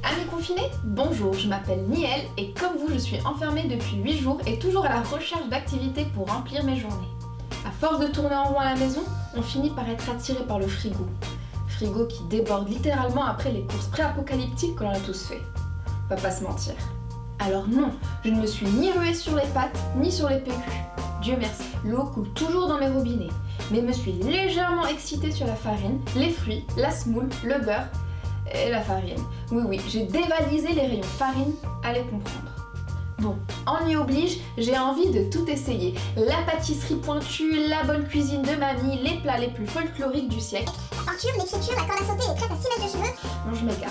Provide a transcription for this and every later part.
Amis confinés, bonjour, je m'appelle Niel et comme vous, je suis enfermée depuis 8 jours et toujours à la recherche d'activités pour remplir mes journées. À force de tourner en rond à la maison, on finit par être attiré par le frigo. Frigo qui déborde littéralement après les courses pré-apocalyptiques que l'on a tous fait. On va pas se mentir. Alors non, je ne me suis ni ruée sur les pâtes, ni sur les PQ. Dieu merci, l'eau coule toujours dans mes robinets. Mais me suis légèrement excitée sur la farine, les fruits, la semoule, le beurre et la farine. Oui, j'ai dévalisé les rayons farine, allez comprendre. Bon, en y oblige, j'ai envie de tout essayer. La pâtisserie pointue, la bonne cuisine de mamie, les plats les plus folkloriques du siècle. La peinture, l'écriture, la corde à sauter, les crêpes à 6 mètres de cheveux. Non, je m'égare.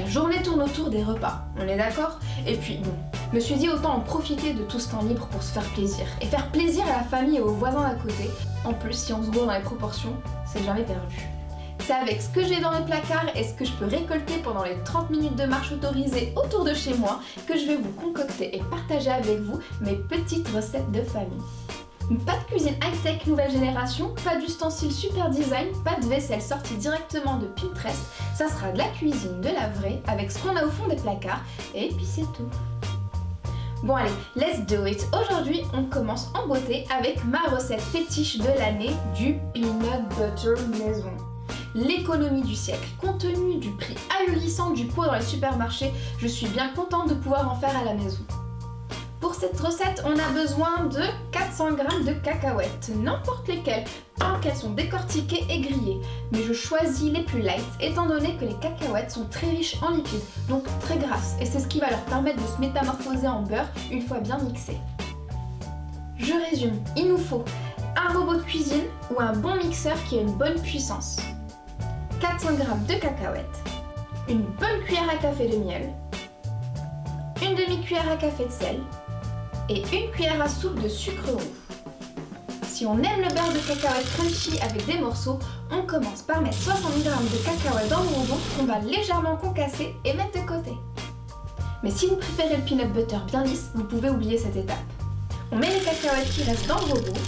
La journée tourne autour des repas, on est d'accord? Et puis bon, me suis dit autant en profiter de tout ce temps libre pour se faire plaisir. Et faire plaisir à la famille et aux voisins d'à côté. En plus, si on se gourre dans les proportions, c'est jamais perdu. C'est avec ce que j'ai dans mes placards et ce que je peux récolter pendant les 30 minutes de marche autorisée autour de chez moi que je vais vous concocter et partager avec vous mes petites recettes de famille. Pas de cuisine high-tech nouvelle génération, pas d'ustensiles super design, pas de vaisselle sortie directement de Pinterest, ça sera de la cuisine de la vraie avec ce qu'on a au fond des placards et puis c'est tout. Bon allez, let's do it! Aujourd'hui, on commence en beauté avec ma recette fétiche de l'année du peanut butter maison. L'économie du siècle, compte tenu du prix ahurissant du pot dans les supermarchés, je suis bien contente de pouvoir en faire à la maison. Pour cette recette, on a besoin de 400 g de cacahuètes, n'importe lesquelles, tant qu'elles sont décortiquées et grillées. Mais je choisis les plus light, étant donné que les cacahuètes sont très riches en lipides, donc très grasses, et c'est ce qui va leur permettre de se métamorphoser en beurre une fois bien mixées. Je résume, il nous faut un robot de cuisine ou un bon mixeur qui a une bonne puissance, 400 g de cacahuètes, une bonne cuillère à café de miel, une demi-cuillère à café de sel, et une cuillère à soupe de sucre roux. Si on aime le beurre de cacahuète crunchy avec des morceaux, on commence par mettre 60 g de cacahuètes dans le robot qu'on va légèrement concasser et mettre de côté. Mais si vous préférez le peanut butter bien lisse, vous pouvez oublier cette étape. On met les cacahuètes qui restent dans le robot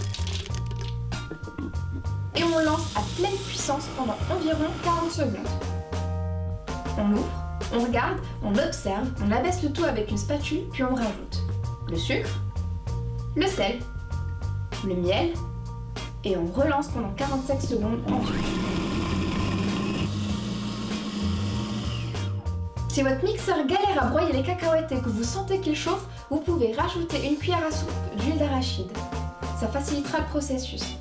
et on lance à pleine puissance pendant environ 40 secondes. On ouvre, on regarde, on observe, on abaisse le tout avec une spatule puis on rajoute le sucre, le sel, le miel et on relance pendant 45 secondes environ. Si votre mixeur galère à broyer les cacahuètes et que vous sentez qu'il chauffe, vous pouvez rajouter une cuillère à soupe d'huile d'arachide. Ça facilitera le processus.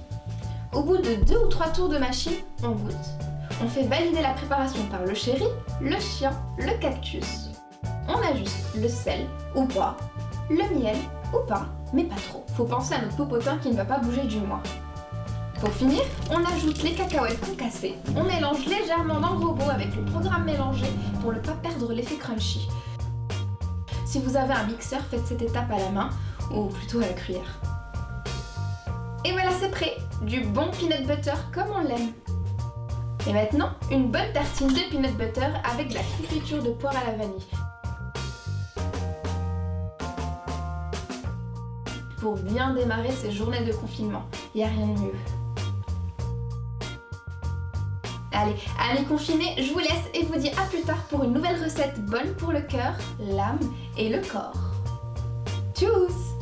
Au bout de 2 ou 3 tours de machine, on goûte. On fait valider la préparation par le chéri, le chien, le cactus. On ajuste le sel ou pas, le miel ou pas, mais pas trop. Faut penser à notre popotin qui ne va pas bouger du mois. Pour finir, on ajoute les cacahuètes concassées. On mélange légèrement dans le robot avec le programme mélangé pour ne pas perdre l'effet crunchy. Si vous avez un mixeur, faites cette étape à la main ou plutôt à la cuillère. Et voilà, c'est prêt! Du bon peanut butter comme on l'aime. Et maintenant, une bonne tartine de peanut butter avec de la confiture de poire à la vanille. Pour bien démarrer ces journées de confinement, il n'y a rien de mieux. Allez, amis confinés, je vous laisse et vous dis à plus tard pour une nouvelle recette bonne pour le cœur, l'âme et le corps. Tchuss!